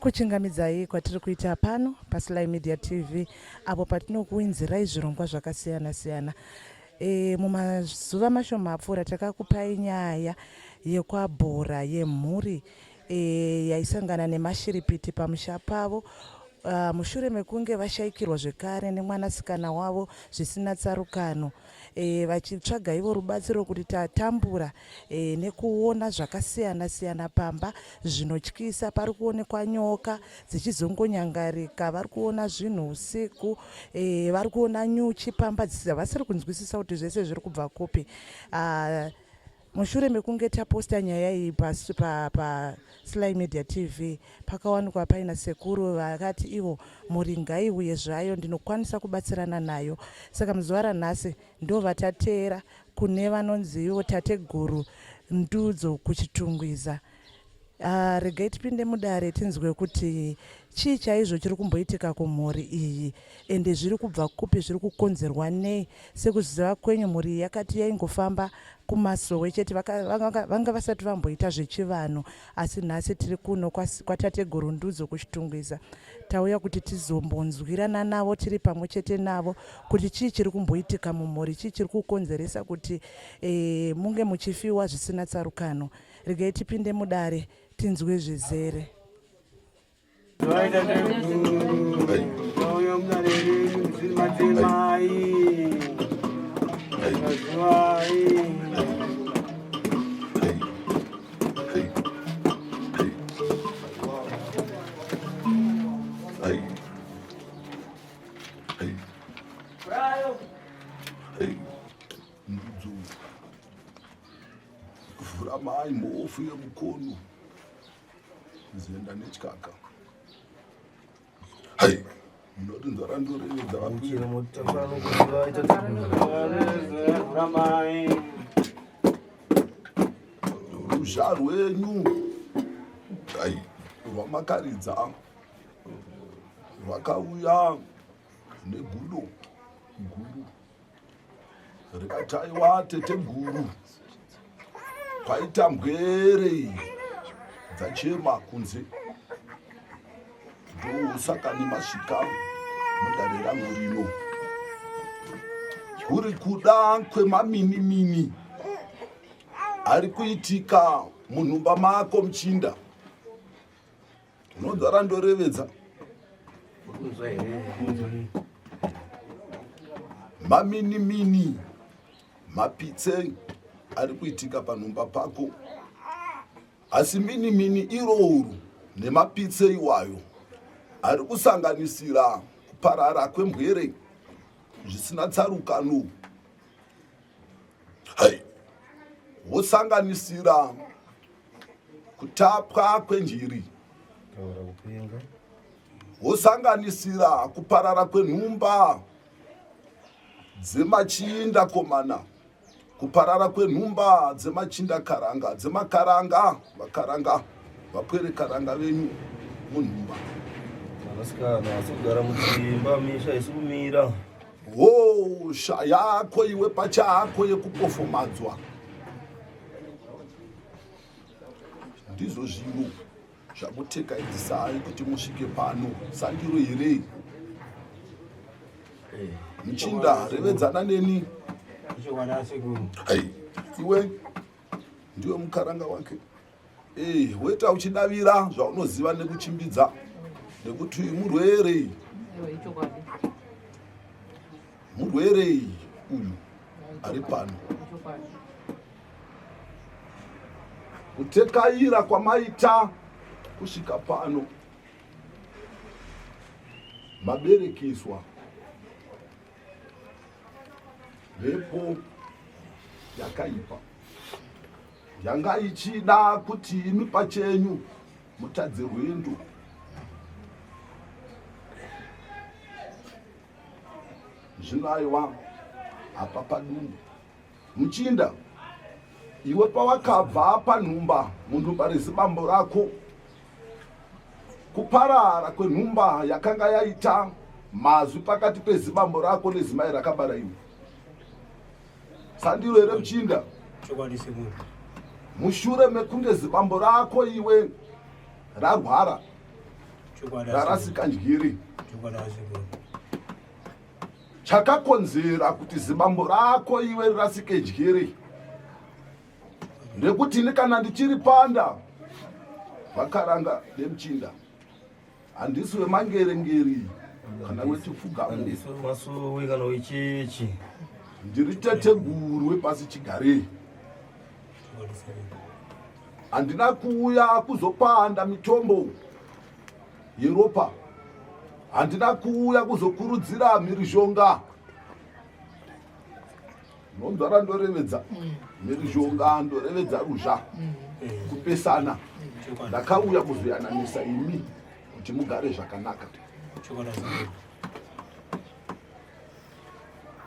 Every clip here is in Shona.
kuchingamidzai kwatiri kuita pano paSly Media TV apo patinokuinzirai zvirongwa zvakasiyana siyana. Mumazuva mashoma apfuura takakupai nyaya yekwabhora yemhuri yaisangana nemashiripiti pamusha pavo. Mushure mekunge vashaikirwa zvekare nemwanasikana wavo zvisina tsarukano, vachitsvaga ivo rubatsiro kuti tatambura nekuona zvakasiyana siyana pamba zvinotyisa. Pari kuonekwa nyoka dzichizongonyangarika, vari kuona zvinhu usiku, vari kuona nyuchi pamba vasiri kunzwisisa kuti zvese zviri kubva kupi. Mushure mekunge taposta nyaya iyi paSly Media TV, pakawanikwa paina sekuru vakati ivo muri ngaiuye zvayo ndinokwanisa kubatsirana nayo. Saka muzuva ranhasi ndo vatateera kune vanonzi ivo tateguru Ndudzo kuchitungwiza. Regai tipinde mudare tinzwe kuti chii chaizvo chiri kumboitika kumhuri iyi ende zviri kubva kupi, zviri kukonzerwa nei. Sekuziva kwenyu mhuri yakati yaingofamba kumasowe chete, vanga vasati vamboita zvechivanhu, asi nhasi tiri kuno kwatateguru Ndudzo kuchitungwiza. Tauya kuti tizombonzwirana navo tiri pamwe chete navo kuti chii chiri kumboitika mumhuri, chii chiri kukonzeresa kuti munge muchifiwa zvisina tsarukano. Regai tipinde mudare tinzwe zvizere. Mai muofu yemukono zenda nechikaka hai munoti nzarandorevedza vapira mutafano kuvaita ruzha rwenyu hai rwamakaridza rwakauya negudo guru rikataiwa tete guru kwaita mbwere dzachema kunze. Ndosaka nemasvika mudare rangu rino kuri kuda kwemaminimini ari kuitika munhumba mako muchinda. Unonzwa randorevedza maminimini mapitse ari kuitika panhumba pako, asi minimini irouru nemapitse iwayo ari kusanganisira kuparara kwembwere zvisina tsarukano, hai wosanganisira kutapwa kwenjiri, wosanganisira kuparara kwenhumba dzemachinda komana, kuparara kwenhumba dzemachinda karanga, dzemakaranga, vakaranga vapwere karanga venyu munhumba. Vanasikana asogara mudzimba misha isikumira. Sha yako iwe pachako yekupofomadzwa ndizvo zvino zvamutekaidzisai kuti musvike pano. Sandiro here muchinda revedzana neni. Hai, iwe ndiwe mukaranga wake. Weta uchidavira zvaunoziva nekuchimbidza nekuti murwere. Murwere uyu ari pano. Kutekaira kwamaita kusvika pano maberekeswa mhepo yakaipa yanga ichida kuti imi pachenyu mutadze rwendo. Zvino aiwa apa padumbu muchinda, iwe pawakabva panhumba munhumba rezibambo rako, kuparara kwenhumba yakanga yaita mazwi pakati pezibambo rako nezimai rakabara iwe. Sandiro here muchinda. Mushure mekunge zibambo rako iwe rarwara, rarasika njiri. Chakakonzera kuti zibambo rako iwe rasike njiri ndekuti kana ndichiri panda vakaranga nemuchinda handisi wemangerengeri kana wechipfugamo, handisi wemasuwe kana wechechi, ndiri teteguru wepasi chigare. Handina kuuya kuzopanda mitombo yeropa, handina kuuya kuzokurudzira mhirizhonga. Nonzvara ndorevedza mhirizhonga, ndorevedza ruzha kupesana. Ndakauya kuzoyananisa imi kuti mugare zvakanaka.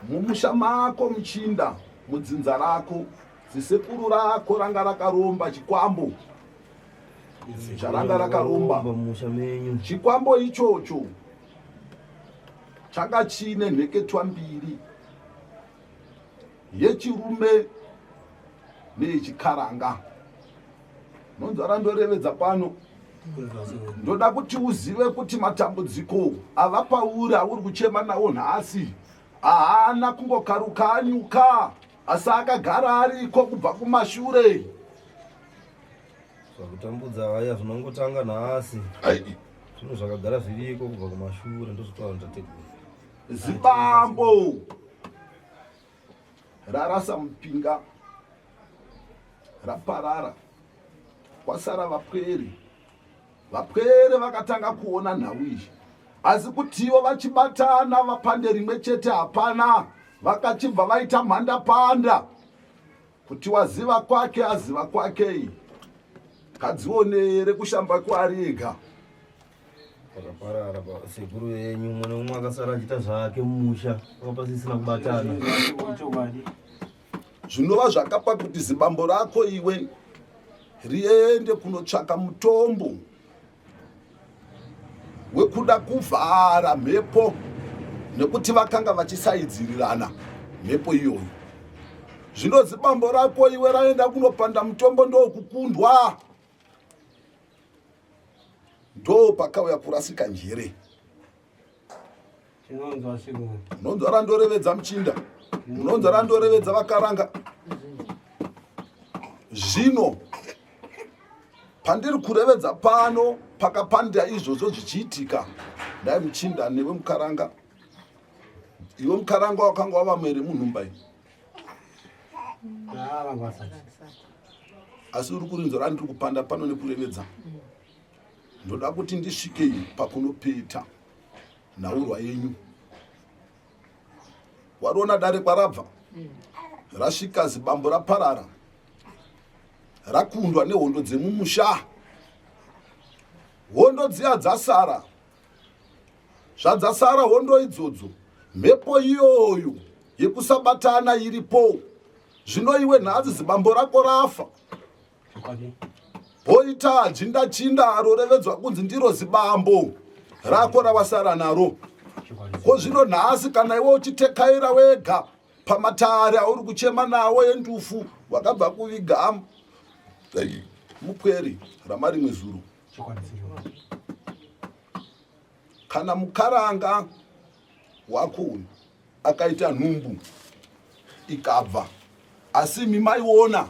Mumusha mako muchinda, mudzinza rako, zisekuru rako ranga rakaromba chikwambo charanga rakaromba. Chikwambo ichocho changa chine nheketwa mbiri, yechirume neyechikaranga. Nonzvara ndorevedza pano. Ndoda kuti uzive kuti matambudziko ava pauri auri kuchema nawo nhasi haana kungokaruka anyuka, asi akagara ariko kubva kumashure. Zvakutambudza haya zvinongotanga nhasi, zvinhu zvakagara zviriko kubva kumashure. Ndozvitaura ndategura. Zibambo rarasa mupinga, raparara, kwasara vapwere. Vapwere vakatanga kuona nhau izvi, asi kutivo vachibatana vapande rimwe chete hapana. Vakachibva vaita mhanda panda kuti waziva kwake aziva kwake. Kadzionere kushamba kwari ega. Pakaparara sekuru yenyu, mwana umwe akasara achita zvake mumusha, pasisina kubatana. Zvinova zvakapa kuti zibambo rako iwe riende kunotsvaka mutombo wekuda kuvhara mhepo, nekuti vakanga vachisaidzirirana mhepo iyoyo. Zvino zibambo rako iwe raenda kunopanda mutombo ndokukundwa, ndo pakauya kurasika njere. Nonzvara ndorevedza muchinda, nonzvara ndorevedza vakaranga. Zvino pandiri kurevedza pano pakapanda izvozvo zvichiitika, dai muchinda newe mukaranga, iwe mukaranga wakanga wava mere munhumbai, asi uri kurinzora ndiri kupanda pano nekurevedza. Ndoda kuti ndisvike pakunopeta nhaurwa yenyu. Wariona dare kwarabva, rasvika zibambo raparara, rakundwa nehondo dzemumusha. Hondo dziya dzasara, zvadzasara hondo idzodzo, mhepo iyoyo yekusabatana iripo. Zvino iwe nhasi zibambo rako rafa, poita jinda rorevedzwa kunzi ndiro zibambo rako ravasara naro. Ko zvino nhasi kana iwe uchitekaira wega pamatare auri kuchema nawo endufu, wakabva kuviga mupweri ramarimwe zuru. Kana mukaranga wako uyu akaita nhumbu ikabva, asi imi maiona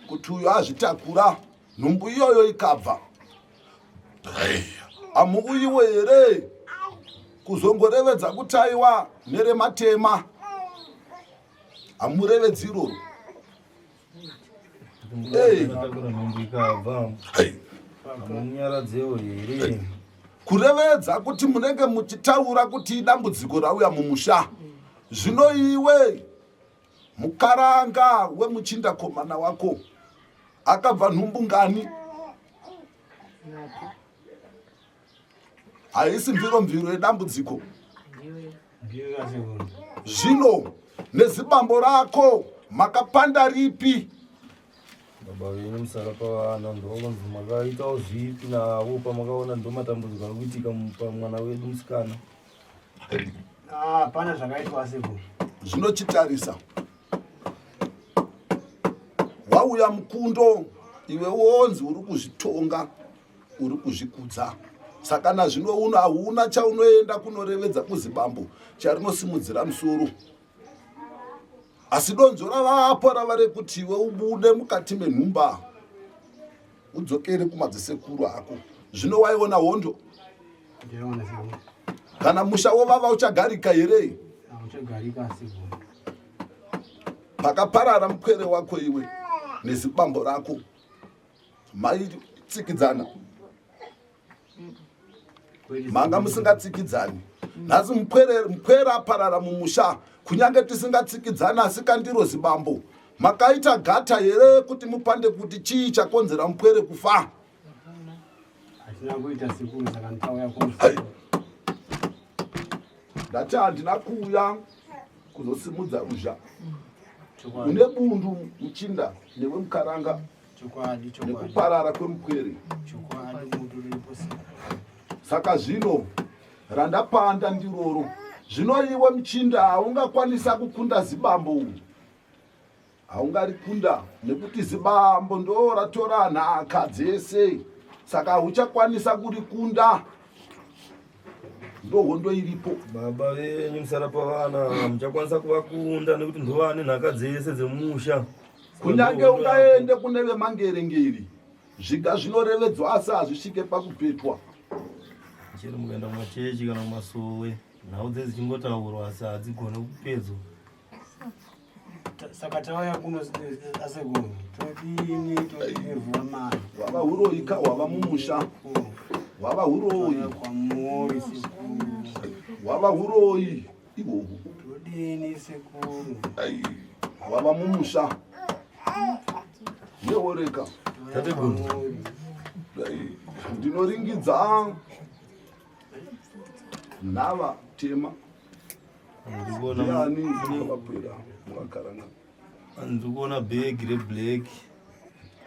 kuti uyu azvitakura, nhumbu iyoyo ikabva, hamuuyiwe here kuzongorevedza kuti aiwa nerematema? Hamurevedzi iroro. Kurevedza kuti munenge muchitaura kuti dambudziko rauya mumusha. Zvino iwe mukaranga wemuchinda komana wako akabva nhumbu ngani? Haisi mviro yedambudziko. Zvino nezibambo rako makapanda ripi? Baba wenyu musara pavana ndovanzi makaitawo zvipi navo pamakaona ndo matambudziko ari kuitika pamwana wedu musikana? Hapana zvakaitwa sekuru. Zvinochitarisa. Wauya mukundo, iwe wonzi uri kuzvitonga, uri kuzvikudza. saka nazvino uno hauna chaunoenda kunorevedza kuZimbabwe charinosimudzira musoro. Asi donzo ravapo rava rekuti iwe ubude mukati menhumba udzokere kumadzisekuru ako. Zvino waiona hondo kana musha wovava uchagarika here? Pakaparara mukwere wako iwe nezibambo rako maitsikidzana, manga musingatsikidzani. Nhasi mukwere aparara mumusha, kunyange tisingatsikidzana, asi kandiro zibambo makaita gata here kuti mupande kuti chii chakonzera mukwere kufa? Ndati handina kuuya kuzosimudza ruzha. Une bundu muchinda newe mukaranga nekuparara kwemukwere. Saka zvino randapanda ndiroro. Zvino iwe muchinda haungakwanisa kukunda zibambo, haungarikunda nekuti zibambo ndo ratora nhaka dzese, saka huchakwanisa kurikunda. Ndo hondo iripo. Baba venyu musara pavana muchakwanisa kuvakunda nekuti ndovane nhaka dzese dzemusha. Kunyange ungaende kune vemangerengeri zviga zvinorevedzwa asi hazvisvike pakupetwa. Chero mukaenda mumachechi kana mumasowe nhau dzese dzichingotaurwa asi hadzigone kupedzwa. Saka tawaya kuno NaSekuru todini todivhura mari wava huroyika wava mumusha wava huroyi kwamori wava huroyi ihoho todini Sekuru wava mumusha neoreka ndinoringidza nhava tema ndiani vakapera mukakarana. Ndikuona bhegi reblack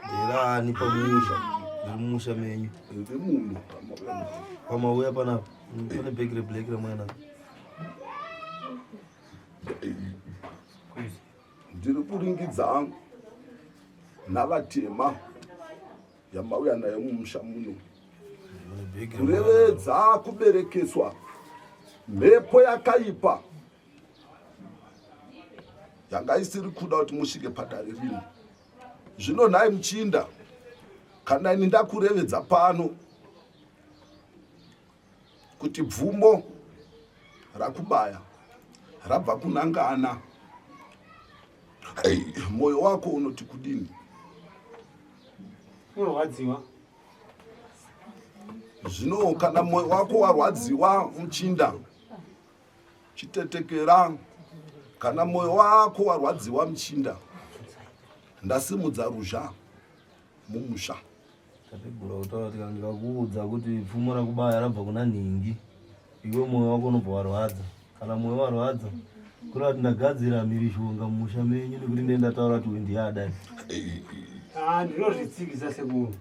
nderani pamusha, mumusha menyu remunhu pamauya panapa pane bhegi reblack remwana. Ndiri kuringidza nhava tema yamauya nayo mumusha muno kurevedza kuberekeswa mhepo yakaipa yanga isiri kuda kuti musvike padare rino. Zvino nhai muchinda, kana ini ndakurevedza pano kuti bvumo rakubaya rabva kunangana, moyo wako unoti kudini? unorwadziwa. Zvino kana moyo wako warwadziwa muchinda, chitetekera. Kana moyo wako warwadziwa muchinda, ndasimudza ruzha mumusha. Tategura kutaura kuti ndikakuudza kuti pfumo rakubaya rabva kuna nhingi, iwe moyo wako unobva warwadza. Kana moyo warwadza kureva kuti ndagadzira mhirishonga mumusha menyu nekuti ndenda taura kuti ndiyadai. Ndinozvitsikisa Sekuru,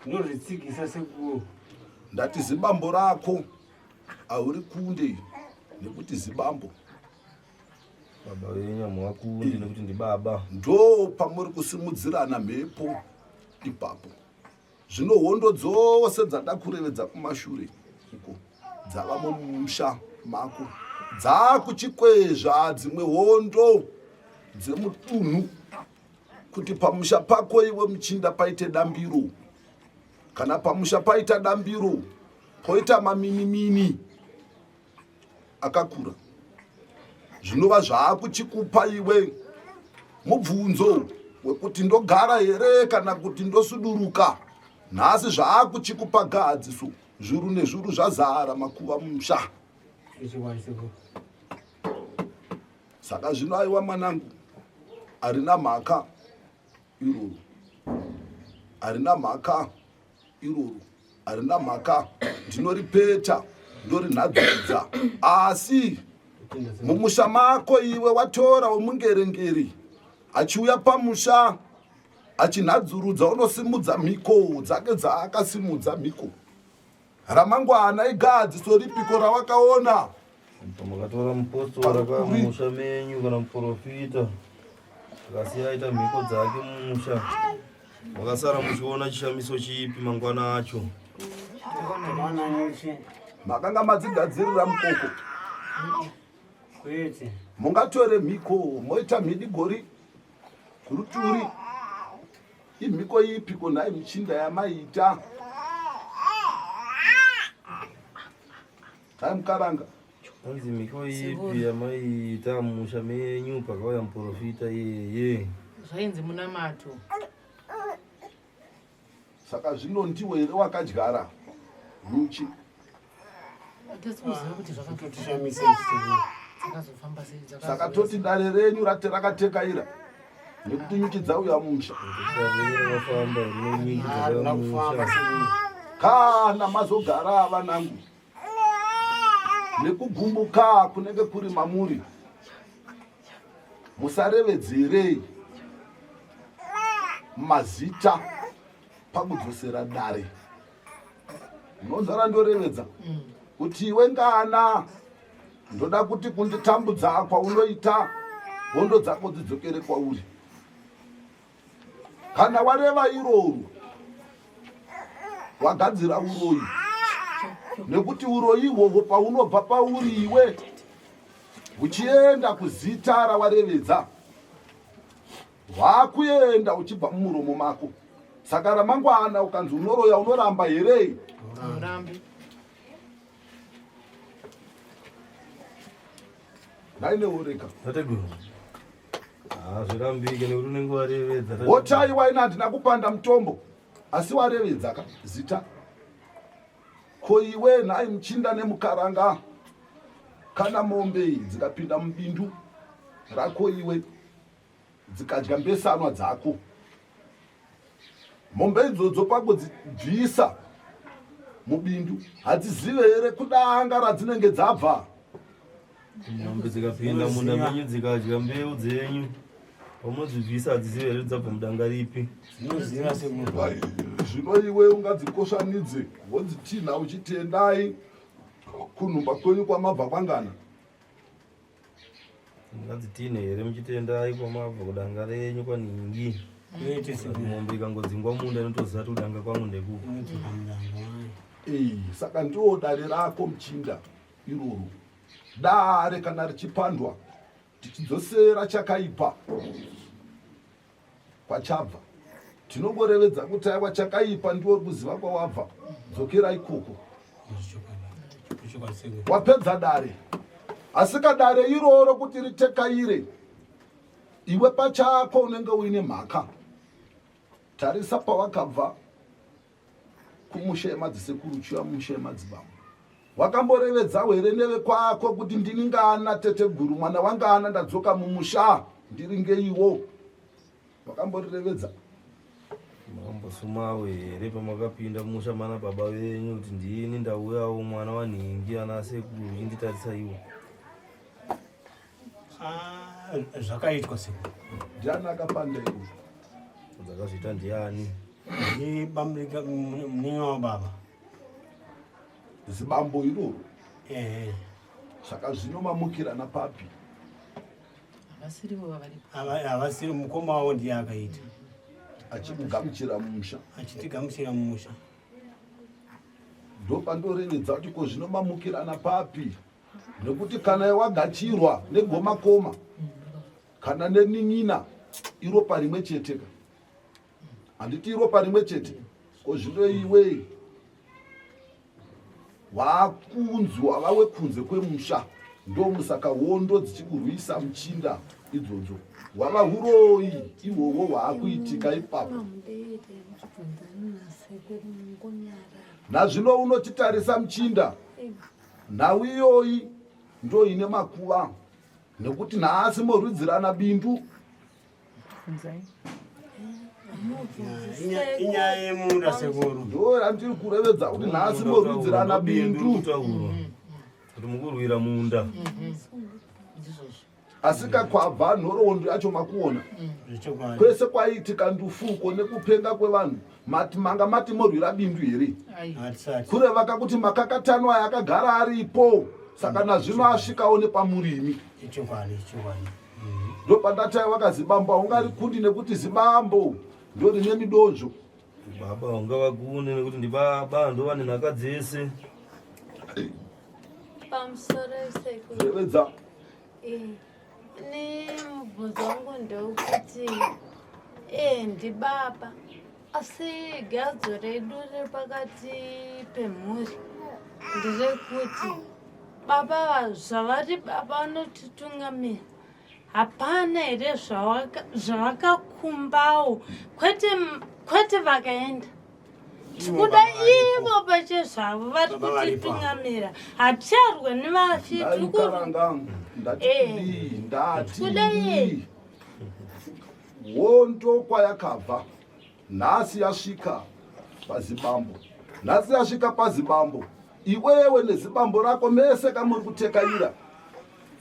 ndinozvitsikisa Sekuru. Ndati zibambo rako hauri kunde nekuti zibambo. Baba venyu hamuvakundi nekuti ndibaba. Ndo pamuri kusimudzirana mhepo ipapo. Zvino hondo dzose dzadakurevedza kumashure uko dzava mumusha mako, dzakuchikwezva dzimwe hondo dzemutunhu kuti pamusha pako iwe muchinda paite dambiro. Kana pamusha paita dambiro poita maminimini akakura, zvinova zvaakuchikupa iwe mubvunzo wekuti ndogara here kana kuti ndosuduruka. Nhasi zvaakuchikupa gadziso, zviuru nezviuru zvazara makuva mumusha. Saka zvino aiwa manangu, harina mhaka iroro, harina mhaka iroro, harina mhaka ndinoripeta ndorinhadzidza. Asi mumusha mako iwe watora womungerengeri achiuya pamusha achinhadzurudza, unosimudza mhiko dzake dzaakasimudza mhiko. Ramangwana igadziso ripiko rawakaona? Makatora mupostora kamusha menyu kana muprofita akasiya aita mhiko dzake mumusha, makasara muchiona chishamiso chipi mangwana acho? Takaona nyuchi. Makanga madzigadzirira mukoko. Kwete. Mungatore mhiko moita mhidigori kuruturi. Imhiko ipi kunai michinda yamaita? Kai mukaranga. Anzi mhiko ipi yamaita musha menyu pakauya muprofita yeye. Zvainzi munamato. Saka zvino ndiwe here wakadyara nyuchi. Tasimuziva kuti Zvakatotishamisa zvakazofamba sei Saka toti dare renyu rakatekaira nekuti nyuchi dzauya musha. Vafamba nenyingi Haruna kufamba sei. Kana mazogara vanangu nekugumbuka kunenge kuri mamuri, musarevedzerei mazita pakudzosera dare. Nonzara ndorevedza kuti iwe ngana ndoda kuti kunditambudza kwaunoita hondo dzako dzidzokere kwauri. Kana wareva iroro wagadzira uroyi, nekuti uroyi ihwohwo paunobva pauri iwe uchienda kuzita rawarevedza wakuenda uchibva mumuromo mako. Saka ramangwana ukanzi unoroya unoramba herei? Urambi. Ndaineoreka tateguru. Zvirambike nekuti unenge warevedza. wotaiwa ina handina kupanda mutombo asi warevedza ka zita. Ko iwe nhai muchinda nemukaranga, kana mombe dzikapinda mubindu rako iwe dzikadya mbesanwa dzako, mombe idzodzo pakudzibvisa mubindu hadzizive here kudanga radzinenge dzabva? Mombe dzikapinda munda menyu dzikadya mbeu dzenyu, pamunodzibvisa hadzizive here dzabva mudanga ripi. Dzinoziva semunhu. Vai, zvino iwe ungadzikosvanidze wodzitinha uchitendai kunhumba kwenyu kwamabva kwangana. Ngadzitine here muchitendai kwamabva kudanga renyu kwaningi. Kwete semunhu. Mombe ikangodzingwa munda inotoziva kuti kudanga kwangu ndekupi. Kwete kamudanga. Saka ndiwo dare rako muchinda iroro. Dare kana richipandwa tichidzosera chakaipa kwachabva, tinongorevedza kuti aiwa chakaipa ndiwo kuziva kwawabva, dzokera ikoko. Wapedza dare, asika dare iroro kuti ritekaire iwe pachako unenge uine mhaka. Tarisa pawakabva kumusha yemadzisekuru uchiuya mumusha yemadzibaba, wakamborevedza here neve kwako kuti ndini ngana teteguru mwana wangana ndadzoka mumusha ndiri ngeiwo? Wakamborevedza? Mambosumawo here pamakapinda mumusha mana baba venyu kuti ndini ndauyawo mwana wanhingi anasekuru uchinditarisa iwo? Zvakaitwa semunhu. Ndiani akapanda iwo? Dzakazviita ndiani? Ni bamrika mningi wababa. Zibambo iroro. Eh. Saka zvinomamukirana papi? Havasirivo varipo. Havasiri mukoma wavo ndiye akaita. Achimugamuchira mumusha. Achitigamuchira mumusha. Ndopandorevedza kuti ko zvinomamukirana papi? Nekuti kana wagachirwa negomakoma kana nenin'ina iropa rimwe chete ka? Handiti iropa rimwe chete? Ko zvino iwe wakunzwa vawe kunze kwemusha, ndomusaka hondo dzichikurwisa muchinda idzodzo. Wava huroyi ihwohwo hwaakuitika ipapo. Nazvino unotitarisa muchinda, nhau iyoyi ndo ine makuva, nekuti nhasi morwidzirana bindu. Inyaya yemunda sekuru. Ndo randiri kurevedza kuti nhasi morwidzirana bindu. Kuti mukurwira munda. Asika kwabva nhoroondo yacho makuona. Zvichokwadi. Kwese kwaitika ndufuko nekupenga kwevanhu, manga mati morwira bindu here? Hatisati. Kureva kuti makakatanwa yakagara aripo, saka nazvino asvikawo nepamurimi. Zvichokwadi. Ndo pandatai wakazibamba ungari kundi nekuti zibambo ndo rine midonzvo. baba ungavakune nekuti ndibaba ndova nenhaka dzese. Pamusoro Sekuru. Revedza. Ni mubvunzo wangu ndeukuti ndibaba asi gadzo redu riri pakati pemhuri nderekuti baba zvavari baba vanotitungamira hapana here zvavakakumbawo kwete vakaenda kuda ivo pache zvavo vari kutitungamira haticharwe nevafi ndati wondo kwayakabva nhasi yasvika pazibambo iwewe nezibambo rako mese kamuri kutekaira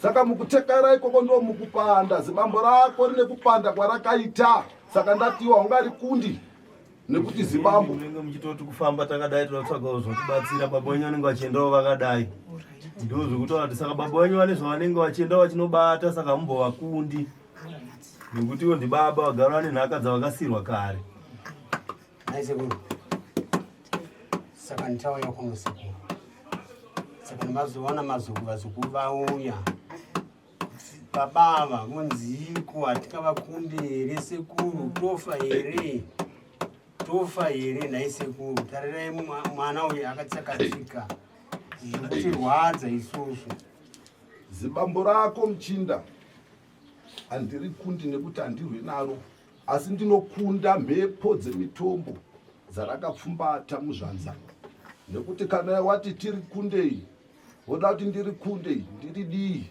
saka mukutekaira ikoko ndo mukupanda zibambo rako rine kupanda kwarakaita saka ndatiwa ungari kundi nekuti zibambo munenge muchitoti kufamba takadai tinotsvagawo zvotibatsira baba wenyu vanenge vachiendawo vakadai ndo zvekutaura kuti saka baba wenyu vane zvavanenge vachiendawo vachinobata saka mumbovakundi nekuti iwo ndibaba vagara vane nhaka dzavakasirwa kare. NaSekuru saka nditauya kuno Sekuru saka ndamazoona vazukuru vauya babava munziko hatingavakundi here Sekuru tofa here NaSekuru tarirai mwana uyu akatsakatika zvikutirwadza isusu. zibambo rako muchinda handiri kundi nekuti handirwe naro asi ndinokunda mhepo dzemitombo dzarakapfumbata muzvanza nekuti kana wati tiri kundei woda kuti ndiri kundei ndiri dii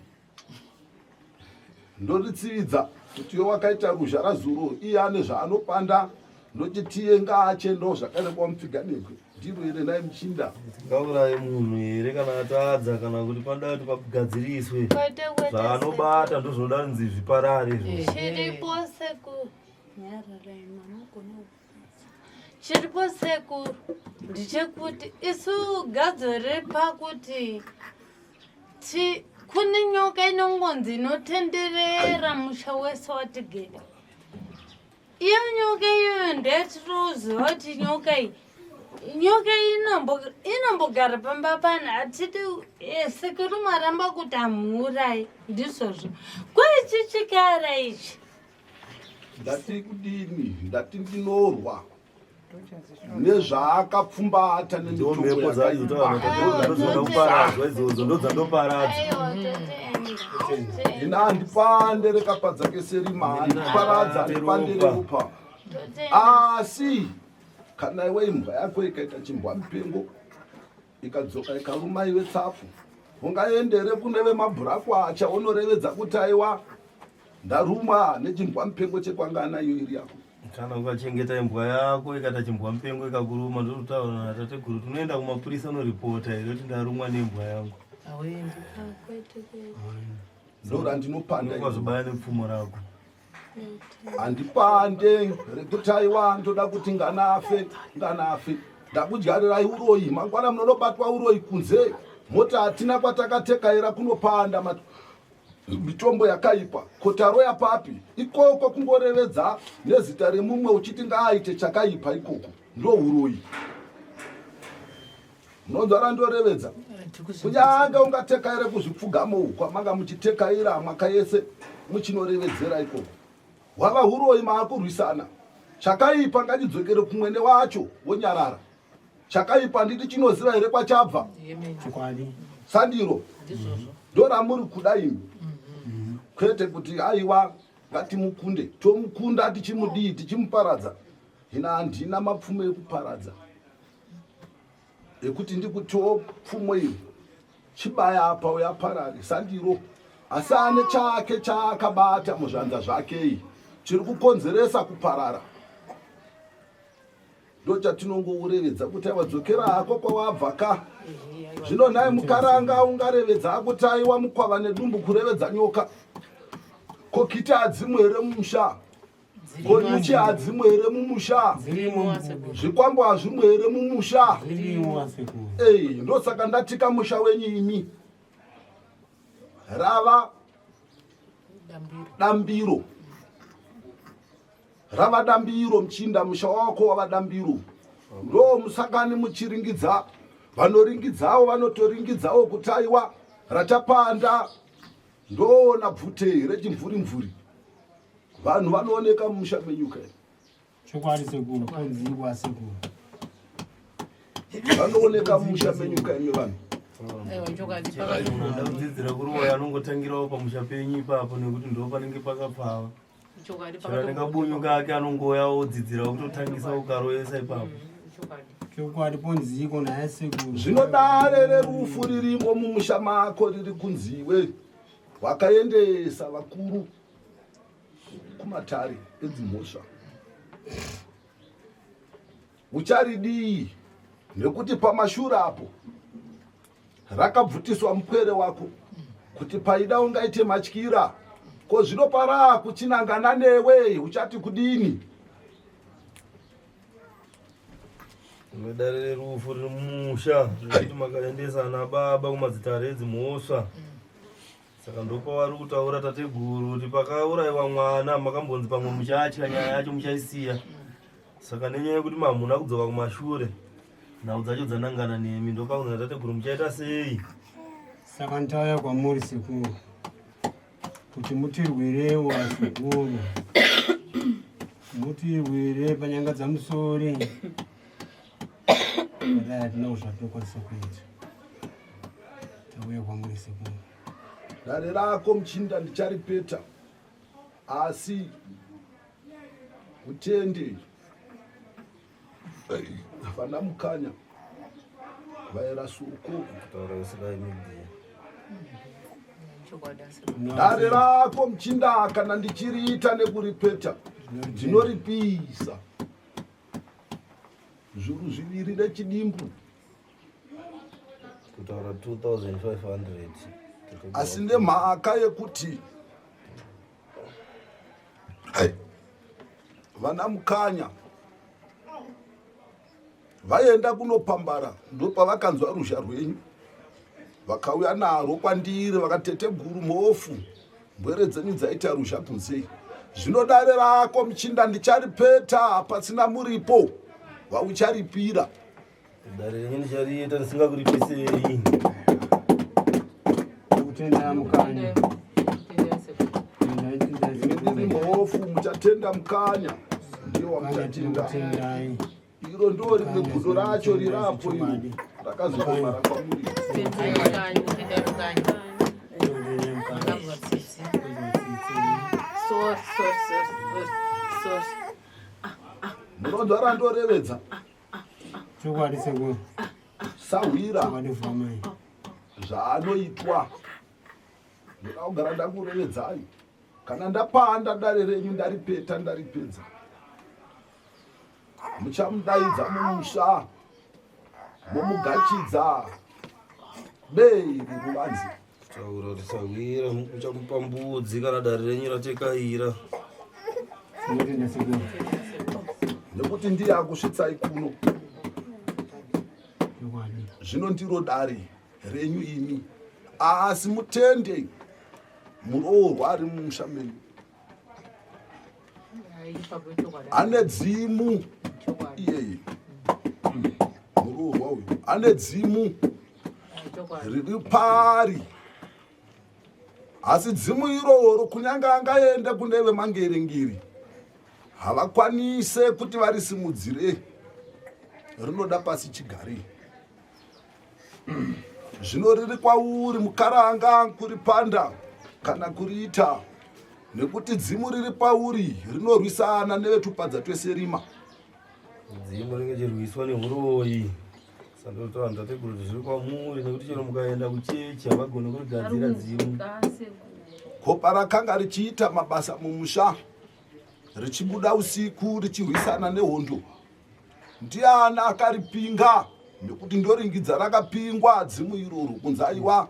ndoritsividza kuti iwe wakaita ruzha razuro iye ane zvaanopanda ndochitiye ngaachendawo zvakarekwa mupfiganekwe ndiro here naye muchinda ngaurayi munhu here kana atadza kana kuti panoda kuti pakugadziriswe zvaanobata ndozvoda kunzi zviparare chiripo Sekuru chiripo Sekuru ndechekuti isu gadzo riri pakuti kune nyoka inongonzi inotenderera musha wese watigere iyo nyoka iyoyo ndetinoziva kuti nyoka iyi inombogara pamba pano hatiti Sekuru maramba kuti hamuurai ndizvozvo kwaichi chikara ichi ndati kudini ndati ndinorwa nezvaakapfumbata ndomhepo dzaizotaanozoda kuparadzwa idzodzo ndodzandoparadza ina handipande rekapadza keserima handiparadza handipande rekupa asi kana iwe imbwa yako ikaita chimbwa mupengo ikadzoka ikaruma iwe tsafu ungaendere kune vemabhuraku acha unorevedza kuti aiwa ndarumwa nechimbwa mupengo chekwangana iyo iri yako kana ukachengeta imbwa yako ikata chimbwa mupengo ikakuruma ndotaura natateguru tunoenda kumapurisa unoripota here kuti ndarumwa nembwa yangu ndora ndinopanda kwazobaya nepfumo rako handipande rekuti aiwa ndoda kuti nganafe ndakudyarirai uroyi mangwana munonobatwa uroyi kunze moti hatina kwatakatekaira kunopanda mitombo yakaipa kotaro yapapi ikoko kungorevedza nezita remumwe uchiti ngaaite chakaipa ikoko ndo uroyi munonzvara ndorevedza kunyange ungatekaire kuzvipfugamo uko manga muchitekaira maka yese muchinorevedzera ikoko wava uroyi maakurwisana chakaipa ngachidzokere kumwene wacho wonyarara chakaipa nditi chinoziva here kwachabva sandiro ndoramuri kuda imi kwete kuti aiwa ngatimukunde tomukunda tichimudii tichimuparadza hina handina mapfumo ekuparadza ekuti ndikutiwo pfumo iri chibaya apa uyaparari sandiro asi ane chake chaakabata muzvanza zvakei chiri kukonzeresa kuparara ndo chatinongourevedza kuti avadzokera hako kwawabva ka zvino naye mukaranga ungarevedza kuti aiwa mukwava nedumbu kurevedza nyoka kokiti hadzimwe here mumusha konyuchi hadzimwe here mumusha zvikwambo hazvimwe here mumusha ndosaka ndatika musha wenyu imi rava dambiro ravadambiro muchinda musha wako wavadambiro ndo musakani muchiringidza vanoringidzawo vanotoringidzawo kuti aiwa rachapanda ndoona bvute rechimvuri-mvuri vanhu vanooneka mumusha menyuka chokwadi sekuru kunziwa sekuru vanooneka mumusha menyuka ime vanhu Nda kudzidzira kuri uyo anongotangirawo pamusha penyu ipapo nekuti ndo panenge pakapfava chero ndingabunyuka ake anongoya odzidzira kutotangisa ukaroyesa ipapo chokwadi ponziko naye sekuru zvinodare rerufu ririmo mumusha mako riri kunziwe wakaendesa vakuru kumatare edzimhosva ucharidii nekuti pamashure apo rakabvutiswa mupwere wako kuti paida ungaite matyira ko zvino para kuchinangana newe uchati kudini Dare rerufu riri mumusha rekuti makaendesa ana baba kumadzitare edzimhosva saka ndopa vari kutaura tateguru kuti pakaurayiwa mwana makambonzi pamwe muchatya nyaya yacho muchaisiya saka nenyaya yekuti mamuna kudzoka kumashure nhau dzacho dzanangana nemi ndokaunza tateguru muchaita sei saka nditauya kwamuri sekuru kuti mutirwirewo sekuru mutirwire panyanga dzamusori kudai hatinawo zvatinokwanisa kuita tauya kwamuri sekuru dare rako muchinda ndicharipeta asi utende vana mukanya vaera suko kutaura Sly Media dare rako muchinda kana ndichiriita nekuripeta ndinoripisa zviuru 2 nechidimbu kutaura 2500 asi nemhaka yekuti vana mukanya vaenda kunopambara ndopavakanzwa ruzha rwenyu vakauya narwo kwandiri vakatete guru mofu mbwere dzenyu dzaita ruzha kunzei zvinodare rako muchinda ndicharipeta pasina muripo vaucharipira dare renyu ndichariita ndisingakuripisei kutenda mukanya ndiri mofu muchatenda mukanya ndiyo wamuchatenda iro ndo rimwe gudo racho rirapo iro rakazokomara kwamuri muronzo arandorevedza chokwadi sekuru sahwira chokwadi vhamai zvaanoitwa ndoda kugara ndakurevedzai kana ndapanda dare renyu ndaripeta ndaripedza muchamudaidza mumusha momugachidza beri ruvanzi taura kuti sahwira uchamupa mbudzi kana dare renyu ratekaira tinotenda sekuru nekuti ndiye akusvitsai kuno chokwadi zvino ndiro dare renyu imi asi mutende muroorwa ari mumusha menyu ane dzimu iyeye muroorwa uyu ane dzimu riri pari asi dzimu iroro kunyange angaende kune vemangerengeri havakwanise kuti varisimudzire rinoda pasi chigare zvino riri kwauri mukaranga kuripanda kana kuriita nekuti dzimu riri pauri rinorwisana nevetupadza twese rima dzimu ringe chirwiswa neuroyi sandotaura ndateguru kuti zviri kwamuri nekuti chero mukaenda kuchechi havagone kurigadzira dzimu kopa rakanga richiita mabasa mumusha richibuda usiku richirwisana nehondo ndiana akaripinga nekuti ndoringidza rakapingwa dzimu iroro kunzi aiwa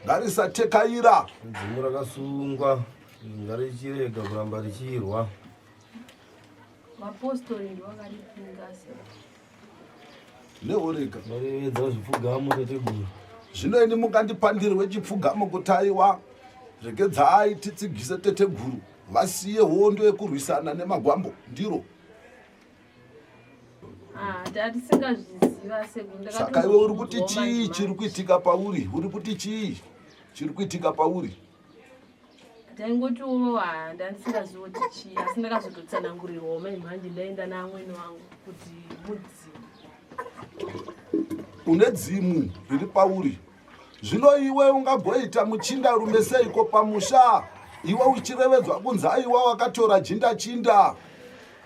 ngarisatekaira dzimu rakasungwa ngarichirega kuramba richirwa vapostori ndivakaripinga neorega varevedza zvipfugamo tateguru zvino ini mungandipandirwe chipfugamo kuti aiwa regedzai titsigise teteguru vasiye hondo yekurwisana nemagwambo ndiro. Ndatisingazviziva sekuru. Saka iwe uri kuti chii chiri kuitika pauri? Uri kuti chii chiri kuitika pauri? Ndaingoti ndandisingaziva kuti chii, asi ndakazototsanangurirwawo maimhanje ndaenda naamweni wangu kuti mudzimu. Une dzimu riri pauri. Zvino iwe ungagoita muchindarume seiko pamusha? Iwe uchirevedzwa kunzi aiwa wakatora jinda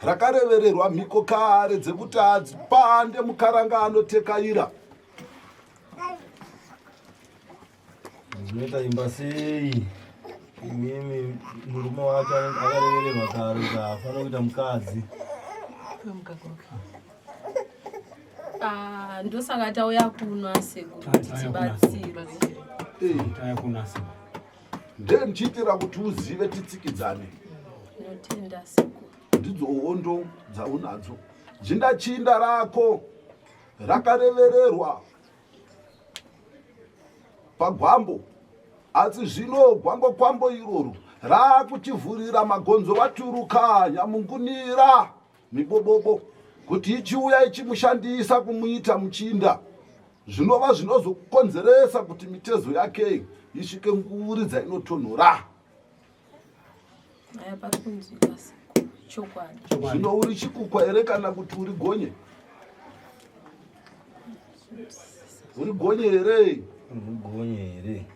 rakarevererwa mhiko kare dzekuti adzipande mukaranga anotekaira. Zvinoita imba sei? Imimi murume wacho akarevererwa kare kuti haafanira kuita mukadzi. Ndosaka tauya kuno sekuru kuti tibatsirwe. Tauya kuno sekuru. Ndichitira kuti uzive titsikidzane. Notenda sekuru. Ndidzo hondo dzaunadzo. Jinda rako rakarevererwa pagwambo, asi zvino gwambo kwambo iroro rakuchivhurira magonzo vaturuka nyamungunira mibobobo kuti ichiuya ichimushandisa kumuita muchinda. Zvinova zvinozokonzeresa kuti mitezo yake isvike nguri dzainotonhora. Aya parikunzwika sekuru. Chokwadi. Zvino uri chikukwa here kana kuti uri gonye? Uri gonye here? Gonye here.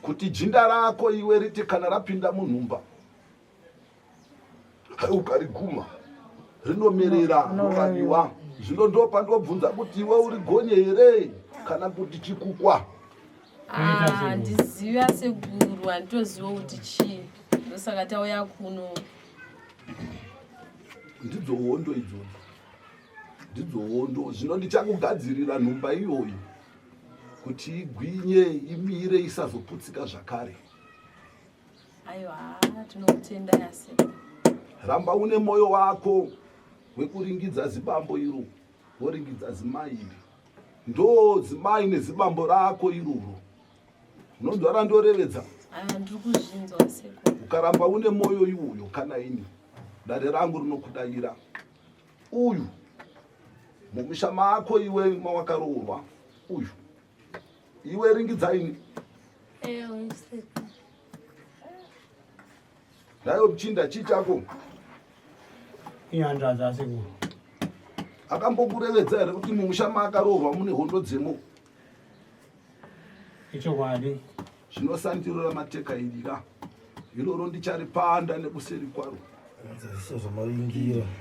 Kuti jinda rako iwe riti kana rapinda munhumba ukariguma rinomerera noraviwa. Zvino ndo pandobvunza kuti iwe uri gonye here kana kuti chikukwa? Ndiziva sekuru, handitoziva kuti chii. Ndosaka tauya kuno. Ndidzo hondo idzodzo. Ndidzo hondo. Zvino ndichakugadzirira nhumba iyoyi kuti igwinye imire isazoputsika zvakare. Aiwa, tinotenda yasekuru. Ramba une moyo wako wekuringidza zibambo iro, woringidza zimai iri. Ndo zimai nezibambo rako iroro. Unonzwa ndorevedza? Ndiri kuzvinzwa sekuru. Ukaramba une moyo iwoyo kana ini, dare rangu rinokudayira. Uyu mumusha mako iwe mawakaroorwa uyu. Iwe ringidza ini. Sekuru. Nayo mchinda chii chako? Ihandaza sekuru. Akambokurevedza here kuti mumusha makaroorwa mune hondo dzemo? Ichokwadi. Zvinosandiro ramateka irira. Iroro ndicharipanda nekuseri kwaro.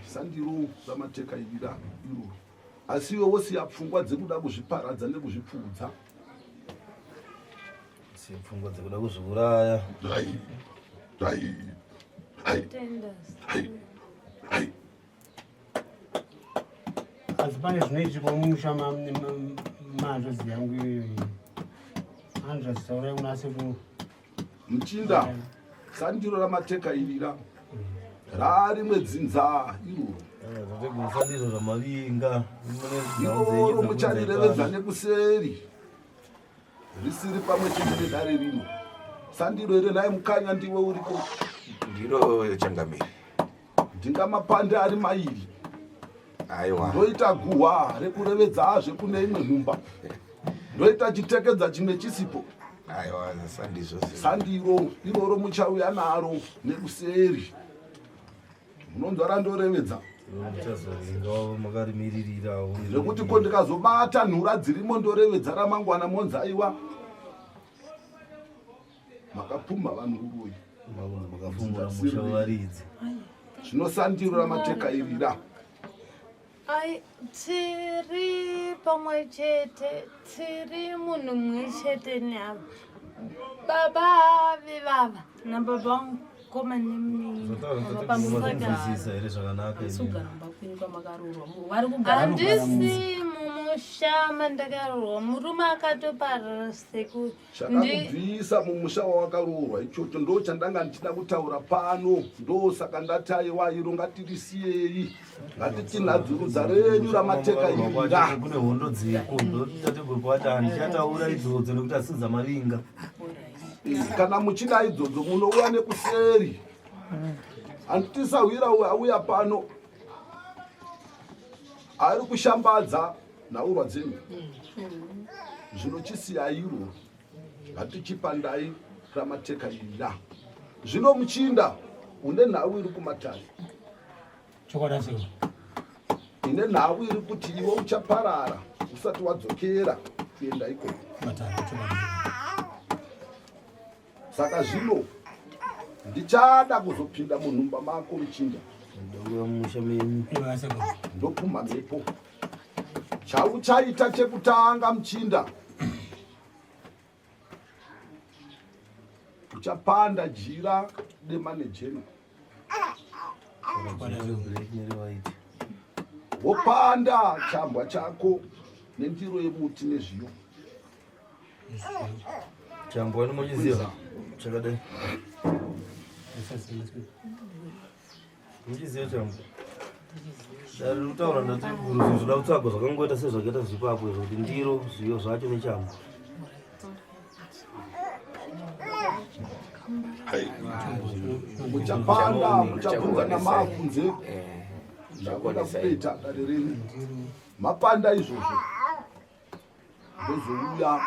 Sandiro ramateka irira iroro. Asi iwe wosiya pfungwa dzekuda kuzviparadza nekuzvipfudza. Pfungwa dzekuda kuzviuraya. Asi pane zvinoitika mumusha manjodzi yangu iyoyo. Andrazitaura kuna sekuru. Mchinda sandiro ramateka irira. Rarimwe dzinza iroro. Sandiro ramavinga. Iroro mucharirevedza nekuseri. Risiri pamwe chete nedare rino. Sandiro ire naye mukanya ndiwe uriko. Ndiro changamire. Ndingamapande ari mairi. Aiwa. Ndoita guhwa rekurevedzazve kune imwe nhumba. Ndoita chitekedza chimwe chisipo. Aiwa, sandizvo. Sandiro iroro muchauya naro nekuseri. Munonzwa randorevedza? Zvekuti ko ndikazobata nhura dzirimo ndorevedza ramangwana monza aiwa. Makapfuma vanhu ruroyi. Makapfumura musha waridzi. Zvinosandiro ramateka irira. Tiri pamwe chete, tiri munhu mumwe chete neavo. Baba vevava nababa ngoma nemuni. Handisi mumusha mandakaroorwa, murume akatoparara sekuru. Chakakubvisa mumusha wawakaroorwa ichocho ndo chandanga ndichida kutaura pano. Ndo saka ndati aiwa iro ngatirisiyei. Ngatitinhadzurudza renyu ramateka irira. Kune hondo dziko ndo tategurwa kuti handichataura idzodzo nekuti asidza mavinga. kana muchida idzodzo munouya nekuseri. Antisahwira auya pano ari kushambadza naurwa dzenyu. Zvinochisiya iro hatichipandai ramateka ila. Zvino muchinda une nhau iri kumatari. Chokwadi Sekuru. Ine nhau iri kuti iwe uchaparara usati wadzokera kuenda ikoko. Saka zvino ndichada kuzopinda munhumba mako muchinda. Ndopuma mhepo. Chauchaita chekutanga muchinda. Uchapanda jira dema nejena. Wopanda chambwa chako nendiro yemuti nezviyo. Chambwa nimochiziva chakadai. Muchiziva chambwa. Dari rutaura ndati guru zvoda kutsvagwa zvakangoita sezvakaita zvipapo izvo kuti ndiro zviyo zvacho nechambwa. Muchapanda muchabvunza namabvunze ndakwada kuita dare renyu. Mapanda izvozvo ndozouya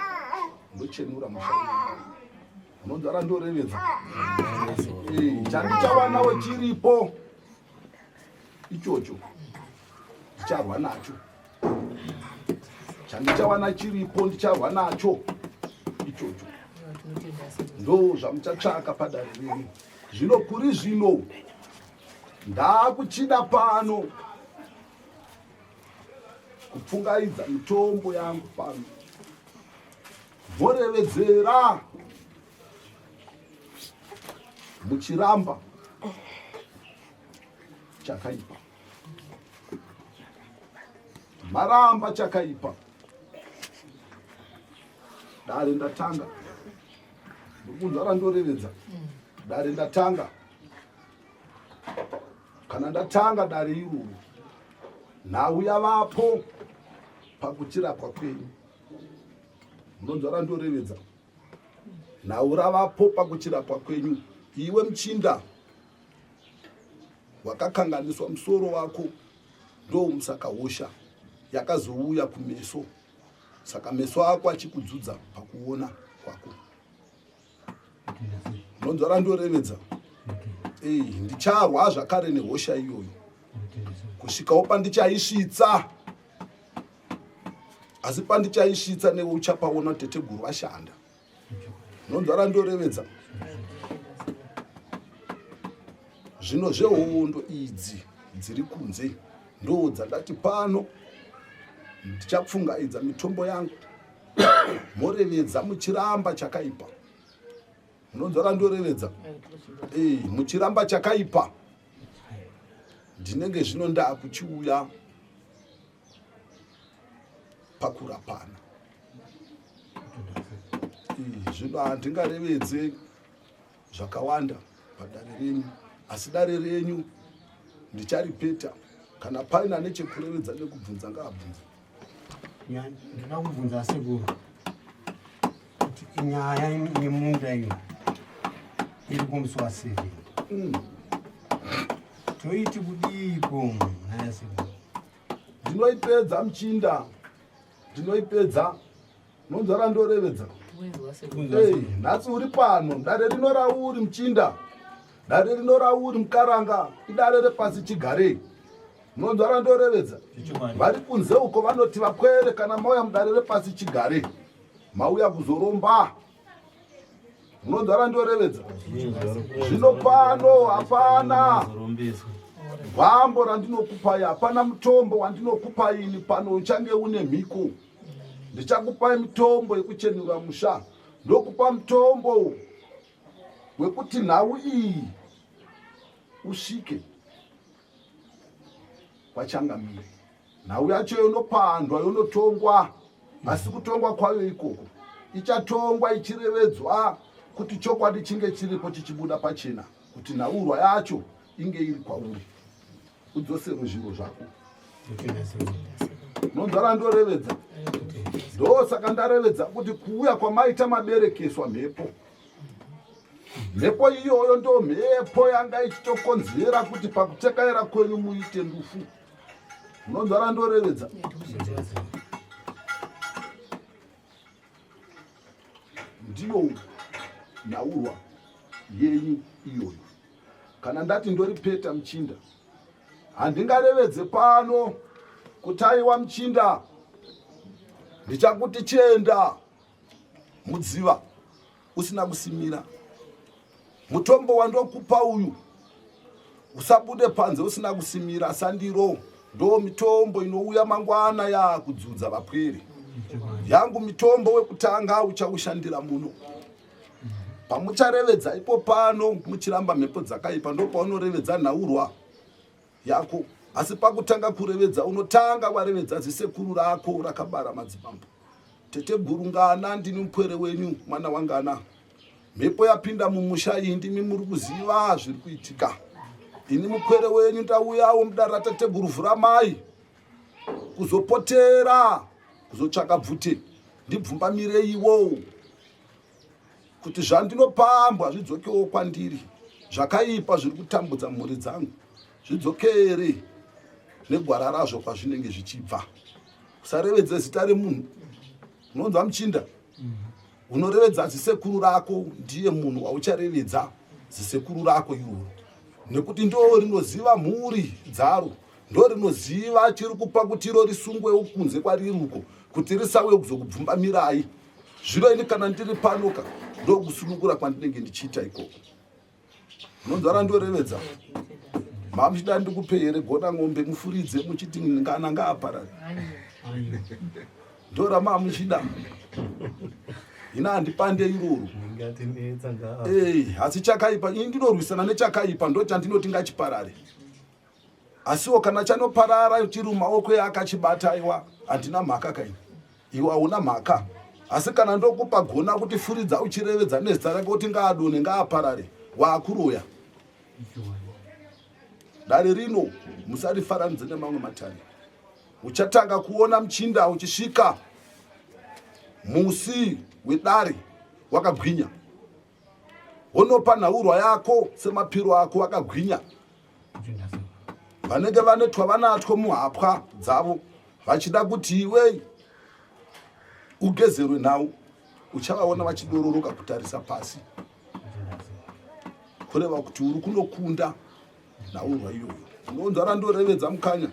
ndochenura musha. Unonzara ndorevedza. Chandichawana wechiripo ichocho ndicharwa nacho. Chandichawana chiripo ndicharwa nacho ichocho. Ndo zvamuchatsvaka padare renyu. Zvino kuri zvino ndakuchida pano kupfungaidza mitombo yangu pano. Morevedzera muchiramba chakaipa. Maramba chakaipa. Dare ndatanga. Ndobvunza ndorevedza. Dare ndatanga. Kana ndatanga dare iroro. Nhau yavapo pakuchirapwa kwenyu. Ndonzara ndorevedza. Nhau ravapo pakuchirapwa kwenyu. Iwe muchinda wakakanganiswa musoro wako ndo musakahosha yakazouya kumeso. Saka meso ako achikudzudza pakuona kwako. Ndonzara ndorevedza. Ndicharwa zvakare nehosha iyoyo. Kusvikawo pandichaisvitsa. Asi pandichaisvitsa newe uchapaona teteguru vashanda. Ndonzara ndorevedza. Zvino zvehondo idzi dziri kunze ndo dzandati pano ndichapfungaidza mitombo yangu. Morevedza muchiramba chakaipa. Munonzara ndorevedza. Muchiramba chakaipa. Ndinenge zvino ndakuchiuya pakurapana. Zvino handingarevedze zvakawanda padare renyu. Asi dare renyu ndicharipeta. Kana paina nechekurevedza nekubvunza ngaabvunza. Ndinoda kubvunza Sekuru kuti inyaya yemunda iyo iri kumusi wa7. Toiti kudiko NaSekuru? Ndinoipedza muchinda. Ndinoipedza. Nonzara ndorevedza. Nhasi uri pano. Dare rinorauri muchinda. Dare rinorauri mukaranga. Idare repasi chigare. Nonzara ndorevedza. Vari kunze uko vanoti vakwere kana mauya mudare repasi chigare. Mauya kuzoromba. Nonzara ndorevedza. Zvino pano hapana gwambo randinokupai. Hapana mutombo wandinokupai ini pano uchange une mhiko. Ndichakupai mitombo yekuchenura musha. Ndokupa mutombo wekuti nhau iyi usvike kwachangamire. Nhau yacho yonopandwa yonotongwa. Asi kutongwa kwayo ikoko ichatongwa ichirevedzwa kuti chokwadi chinge chiripo chichibuda pachena. Kuti nhaurwa yacho inge iri kwauri. Udzosere zviro zvako. Nonzara ndorevedza. Ndo saka ndarevedza kuti kuuya kwamaita maberekeswa mhepo. mhepo iyoyo ndo mhepo yanga ichitokonzera kuti pakutekaira kwenyu muite ndufu. Unonzwa ndorevedza. Ndiyo naurwa yenyu iyoyo. Kana ndati ndoripeta mchinda, handingarevedze pano kutaiwa mchinda. Ndichakuti chenda mudziva usina kusimira. Mutombo wandokupa uyu usabude panze usina kusimira. Sandiro ndo mitombo inouya mangwana ya kudzudza vapwere. Yangu mitombo wekutanga uchaushandira muno. Pamucharevedza ipo pano muchiramba mhepo dzakaipa ndo paunorevedza naurwa yako. Asi pakutanga kurevedza unotanga warevedza zisekuru rako rakabara madzibambo. Tete gurungana ndini mupwere wenyu mwana wangana. Mhepo yapinda mumusha iyi ndimi muri kuziva zviri kuitika. Ini mupwere wenyu ndauyawo mudara tete guruvhura mai kuzopotera kuzotsvaka bvute ndibvumbamireiwo kuti zvandinopambwa zvidzokewo kwandiri. Zvakaipa zviri kutambudza mhuri dzangu zvidzokere negwara razvo kwazvinenge zvichibva. Usarevedze zita remunhu. Unonzwa muchinda? Unorevedza zisekuru rako ndiye munhu waucharevedza zisekuru rako iroro. Nekuti ndo rinoziva mhuri dzaro. Ndo rinoziva chiri kupa kuti iro risungwewo kunze kwariri uko kuti risawe kuzokubvumbamirai. Zvino ini kana ndiri panoka ndo kusunungura kwandinenge ndichiita ikoko. Unonzwa ndorevedza. Mamuchida ndikupe here gona ng'ombe mufuridze muchiti ngana ngaaparare. Ndora mamuchida. Ina handipande iroro. Asi chakaipa ini ndinorwisana nechakaipa ndo chandinoti ngachiparare. Asiwo kana chanoparara chiri mumaoko akachibata iwa handina mhaka kaini. Iwa hauna mhaka. Asi kana ndokupa gona kuti furidza uchirevedza nezita rake kuti ngaadone ngaaparare waakuroya. Dare rino musarifaranidze nemamwe matare. Uchatanga kuona mchinda uchisvika musi wedare wakagwinya. Wonopa naurwa yako semapiro ako akagwinya. Vanenge vanetwa vanatwo muhapwa dzavo vachida kuti iwe ugezerwe nawo. Uchavaona vachidororoka kutarisa pasi. Kureva kuti uri kunokunda naurwa iyoyo. Unonzwa ndorevedza mukanya.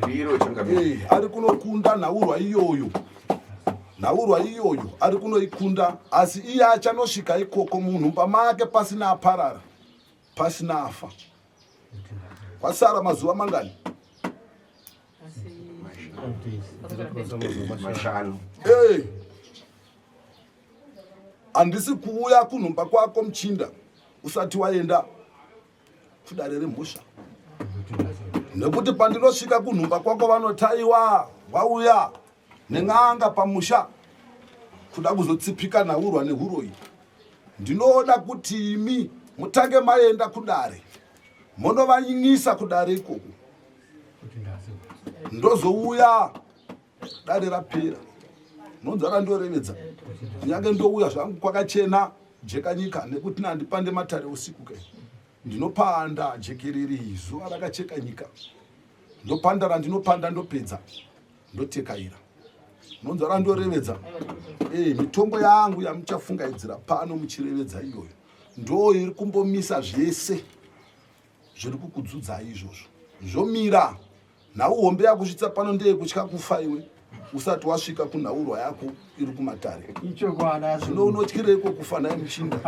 Ndiro changamire. Ari kunokunda naurwa iyoyo. Naurwa iyoyo ari kunoikunda. Asi iye achanosvika ikoko munhu pamake pasina aparara, pasina afa. Vasara mazuva mangani? Mashanu. Handisi kuuya kunhumba kwako mchinda usati waenda kudare remhosva. Nekuti pandinosvika kunhumba kwako vanotaiwa wauya neng'anga pamusha kuda kuzotsipika naurwa nehuroyi. Ndinoda kuti imi mutange maenda kudare monovanyisa kudare ikoko ndozouya dare rapera. Nonzwa ndorevedza. Nyange ndouya zvangu kwakachena jeka nyika nekuti nandipande matare usiku kai. Ndinopanda jekereri zuva rakacheka nyika. Ndopanda ndinopanda ndopedza ndotekaira. Nonzwa ndorevedza. Mitombo yangu yamuchafungaidzira pano muchirevedza iyoyo ndo iri kumbomisa zvese zviri kukudzudza izvozvo. Zvomira nauhombe yakusvitsa pano ndeye kutya kufa iwe usati wasvika kunaurwa yako iri kumatare. Zvino unotyireiko kufa naye muchinda?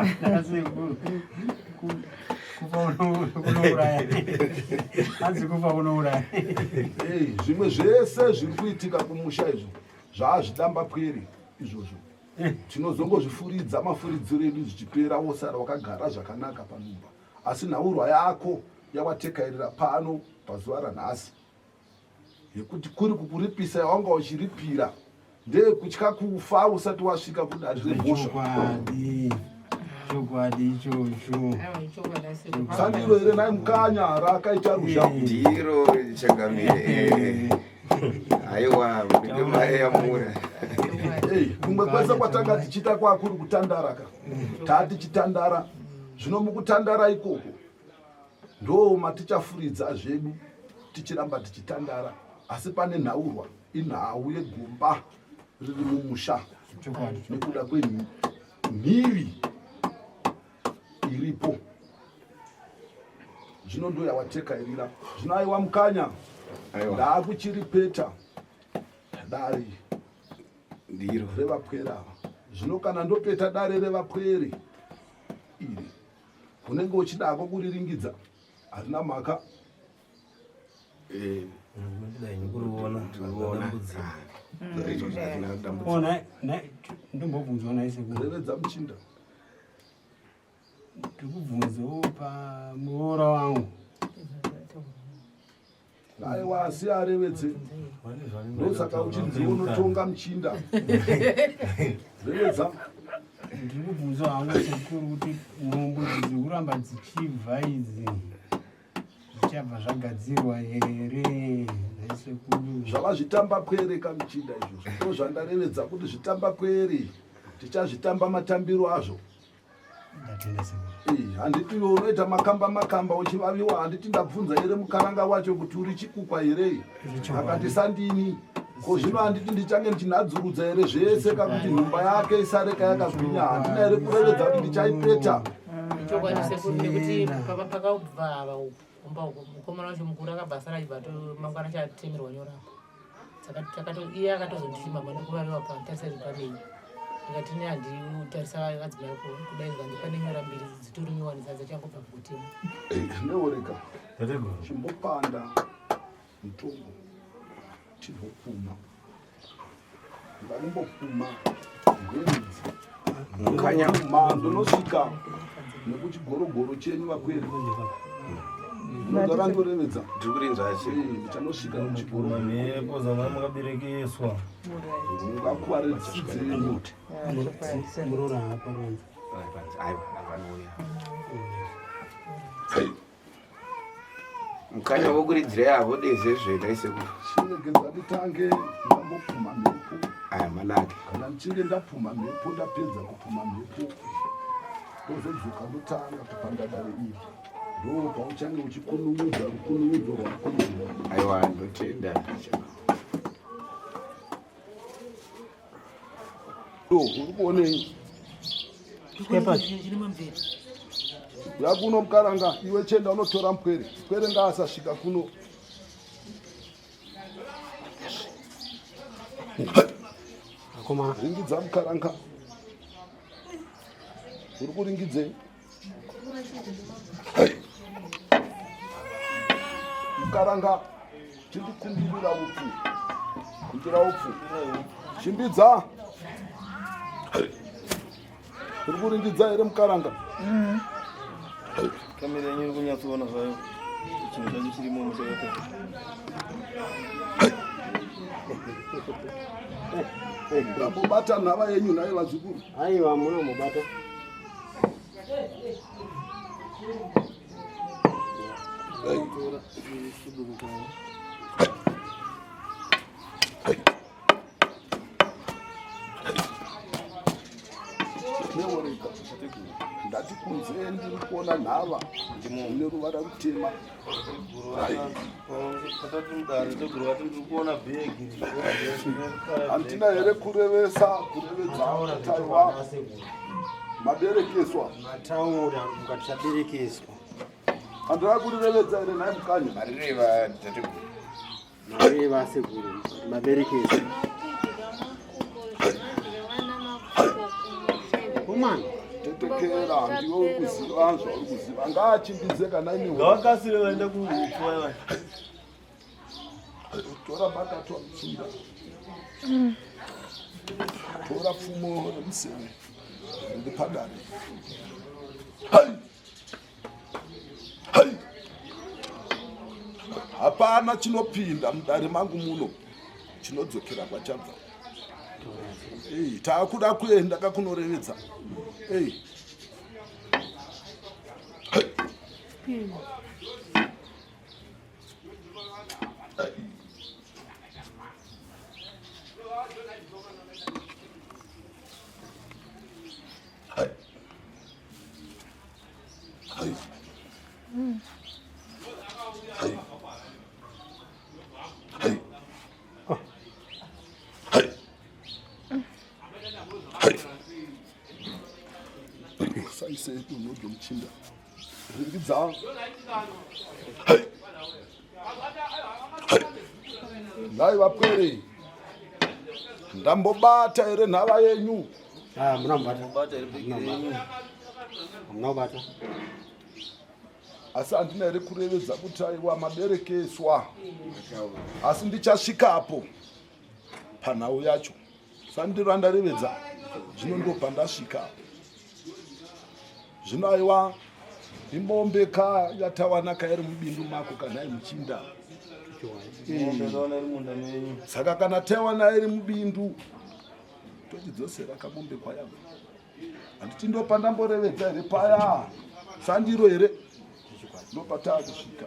Zvimwe zvese zviri kuitika kumusha izvo zvaazvidamba pwere izvozvo. Tinozongozvifuridza mafuridziro edu zvichipera wosara wakagara zvakanaka panhumba. Asi naurwa yako yawatekairira pano pazuva ranhasi. Yekuti kuri kukuripisa yawanga uchiripira ndeye kutya kufa usati wasvika kudare remhosva. Chokwadi ichocho. Sandiro here naye mukanya rakaita ruzha. Ndiro changamire. Aiwa, ndimai yamura. Kumwe kwese kwatanga tichita kwakuri kutandaraka. Tati chitandara zvino mukutandara ikoko ndo matichafuridza zvedu tichiramba tichitandara, asi pane nhaurwa inhau yegomba riri mumusha nekuda kwenhivi iripo. Zvino ndo yawatekairira. Zvino aiwa mukanya ndaakuchiripeta dare ndiro revapwera. Zvino kana ndopeta dare revapwere iri unenge uchidako kuriringidza harina mhaka. Ndombobvunzwa NaSekuru. Revedza muchinda. Ndikubvunzawo pamuora wangu. Aiwa asi arevedze. Ndosaka uchinzi unotonga muchinda. Revedza. Ndikubvunza hangu Sekuru kuti mombe dzikuramba dzichibva idzi zvichabva zvagadzirwa here NaSekuru? Zvava zvitamba pwere kamuchinda izvozvo. Ndo zvandarevedza kuti zvitamba pwere. Tichazvitamba matambiro azvo. Ndatenda Sekuru. Handiti iwe unoita makamba uchivaviwa, handiti ndabvunza here mukaranga wacho kuti uri chikukwa here? Akati sandini. Ko zvino handiti ndichange ndichinadzurudza here zvese kakuti nhumba yake isareka yakagwinya. Handina here kurevedza kuti ndichaipeta. Chokwadi Sekuru nekuti pakabva mukomana wacho mukuru akabvasara ibva mangwana chatemerwa nyorapa. Saka iye akatozondishima mandikuvaviwa pataseri pamei. Ndikati handitarisa akadzimai kudai ngandipane nyora mbiri dzitori nyowani sadza changobva kugutema. Neoreka chimbopanda mutombo chizopfuma ngarimbopfuma ngwedzi Mukanya ndonosvika nekuchigorogoro chenyu vapwere ndorandorevedza ndikurinzvache ndichanosvika nekuchigorogoro mhepo dzamai mukaberekeswa ngakuware dzidzidzenyu Murora hapa ronza. aiwa avanouya mukanya wokuridzirai avo dezvezve NaSekuru. chinegedza nditange ndambopfuma mhepo aya malake kana ndichinge ndapfuma mhepo ndapedza kupfuma mhepo ndozodzoka ndotanga kupanda dare iri ndo pauchange uchikununudza rukununudzo rwakununudza. aiwa ndotenda uri kuonei yakuno mukaranga iwe chenda unotora mupwere ngaasasvika kuno. Ringidza mukaranga. Uri kuringidzei? Mukaranga tindikumbirira upfu. Kumbira upfu. Chimbidza. Uri kuringidza here mukaranga? kamera yenyu iri kunyatsoona zvayo chinhu chacho chirimo muchayota ndambobata nhava yenyu naye vadzukuru. Aiwa munomubata. Neoreka ndati kunze ndiri kuona nhava ine ruvara rutema. Handina here kurevedza taiwa maberekeswa Mataura mukatisaberekeswa. handira kurirevedza here naye mukanya marireva tateguru Mareva Sekuru maberekeswa. Umana tetekera ndiwo uri kuziva zvauri kuziva ngaachimbidze kana ine ngavakasire vaenda kuhupwa tora bakato mchinda tora pfumo remuseve riri padare. Hapana chinopinda mudare mangu muno chinodzokera kwachabva. Taakuda kuenda kakunorevedza. rose dunhu dzomuchinda ringidza nhai vapwere ndambobata here nhava yenyu munobata asi handina here kurevedza kuti aiwa maberekeswa asi ndichasvikapo panhau yacho sandiro andarevedza zvino ndobva ndasvika zvino aiwa imbombeka yatawanaka iri mubindu mako kana muchinda saka kana taiwana iri mubindu tochidzosera kabombekwa yavo handiti ndopa ndamborevedza here paya sandiro here ndopa taakusvika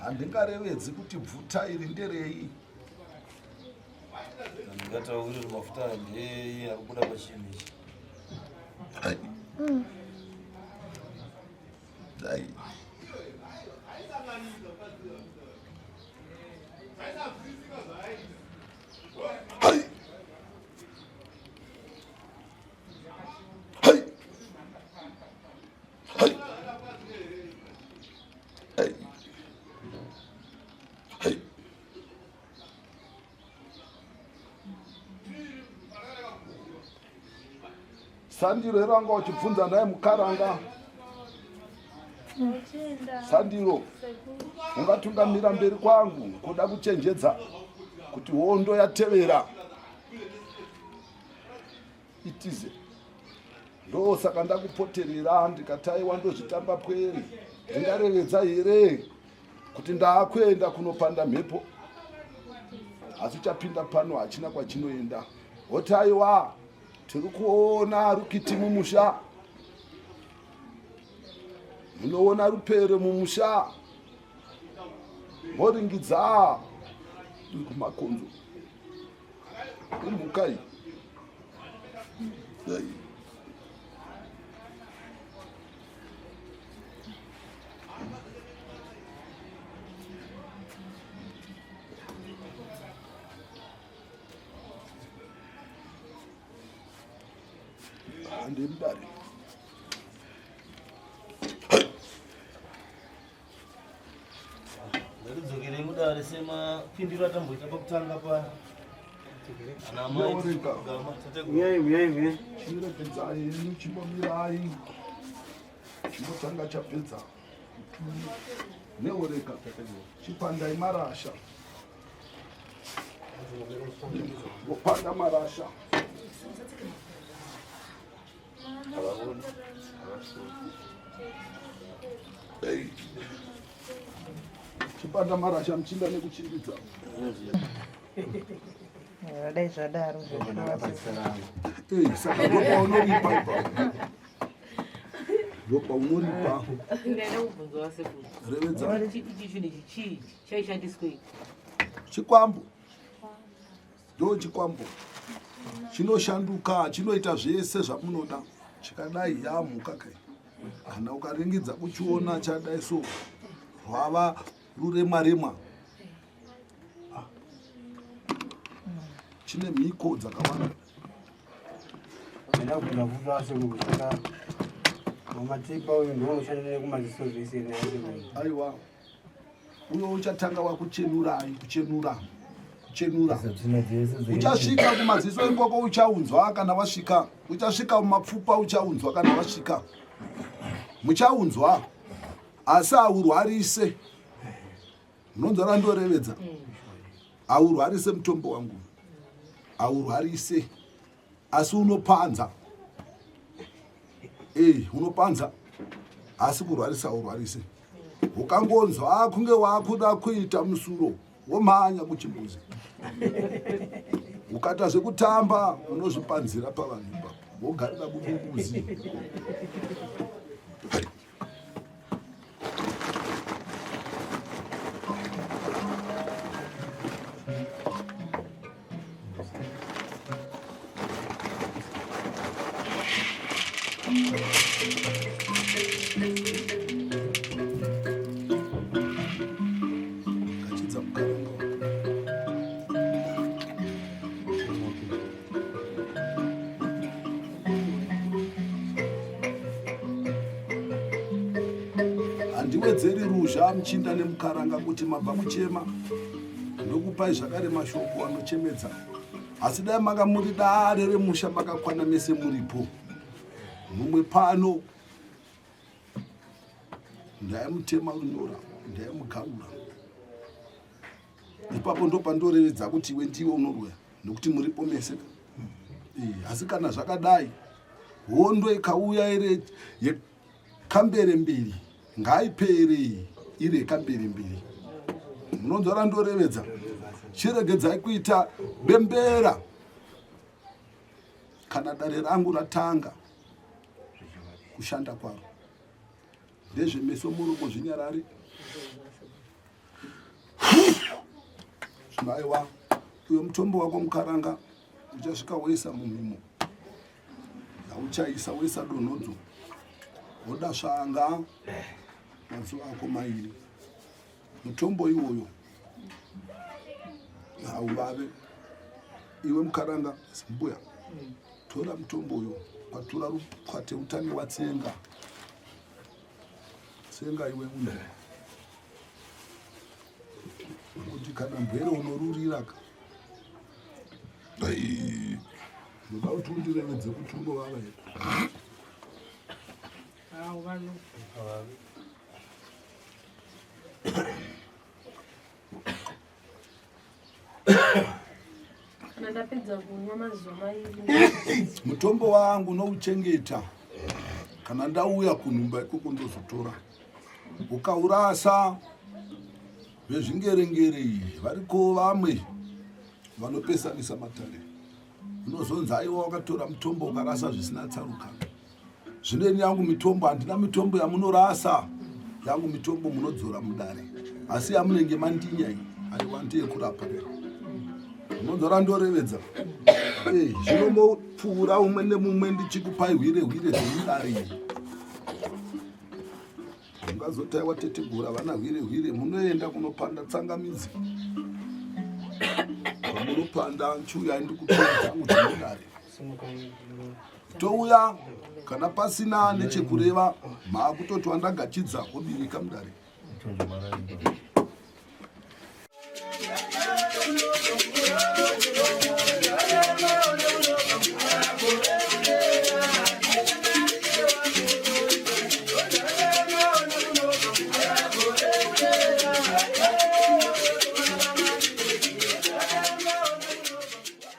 handingarevedzi kuti bvuta iri nderei ndingataurira mafuta ndei ari kubuda pachinhu ichi sandiro heranga uchibvunza naye mukaranga sandiro ungatungamira mberi kwangu kuda kuchenjedza kuti hondo yatevera itize ndo saka ndakupoterera ndikataiwa ndozvitamba pweri ndingarevedza here kuti ndaakwenda kunopanda mhepo asi chapinda pano hachina kwachinoenda hotaiwa tiri kuona rukiti mumusha munoona rupere mumusha moringidza iri kumakonzo iri mukai ndemudare ndakudzokerei mudare semapindiro atamboita pakutanga pa chiregedzai henyu chimbomirai chimbotanga chapedza neoreka chipandai marasha opanda marasha chipanda marasha muchinda nekuchimbidza dai zvadaro saka ndopa unoripa ipa ndopa unoripa ndaida kubvunza wasekuru revedza ichi chinhu ichi chii chaishandiswei chikwambo ndo chikwambo chinoshanduka chinoita zvese zvamunoda chikadai yamhuka kai kana ukaringidza kuchiona chadai so rwava rurema-rema chine mhiko dzakawanda ndakuda kuti asekuru mamatipa uyu ndounoshandira kumaziso zvese aiwa uyo uchatanga wakuchenurai kuchenura kuchenura. Uchasvika kumaziso ikoko uchaunzwa kana wasvika. Uchasvika mumapfupa uchaunzwa kana wasvika. Muchaunzwa asi aurwarise. Munonzwa ndorevedza. Aurwarise mutombo wangu. Aurwarise. Asi unopanza. Unopanza. Asi kurwarisa aurwarise. Ukangonzwa kunge wakuda kuita musuro womhanya kuchimbuzi. Ukata zvekutamba unozvipanzira pavanhu ipapo. Wogarira kuchimbuzi. Handiwedzeri ruzha muchinda nemukaranga kuti mabva kuchema ndokupai zvakare mashoko anochemedza. Asi dai manga muri dare remusha makakwana mese muripo. Mumwe pano ndaimutema runyora, ndaimugaura. Ipapo ndo pandorevedza kuti iwe ndiwe unorwera nokuti muripo mese. Asi kana zvakadai hondo ikauya ire yekambere mbiri ngaipere ire kambere mbiri. Munonzwa ndorevedza. Chiregedzai kuita bembera kana dare rangu ratanga kushanda kwaro. Ndezvemeso murumo zvinyarari. Zvimaiwa uyo mutombo wako mukaranga uchasvika wesa mumimo. Uchaisa wesa donodzo. Woda svanga mazuva ako mairi. Mutombo iwoyo hauvave. Iwe mukaranga mbuya tora mutombo uyo patura rukwate utani watsenga. Tsenga iwe une. Kuti kana mbwere unorurira ka. Ndoda kuti undirevedze kuti unovava here. Kana ndapedza kunwa mazuva mairi. Mutombo wangu nouchengeta. Kana ndauya kunhumba ikoko ndozotora. Ukaurasa vezvingerengere variko vamwe vanopesanisa matare. Unozonza iwe wakatora mutombo ukarasa zvisina tsaruka. Zvineni yangu mitombo handina mitombo yamunorasa. Yangu mitombo munodzora mudare. Asi yamunenge mandinya iyi aiwa ndeyekurapa. Munonzwa ndorevedza. Zvinombopfuura umwe nemumwe ndichikupai hwire dzemudare. Ungazotaiwa tetegura vana hwire munoenda kunopanda tsangamidzi. Munopanda nchuya ndikupedza dzemudare. Touya kana pasina nechekureva maakutoti wandagachidza wobirika mudare.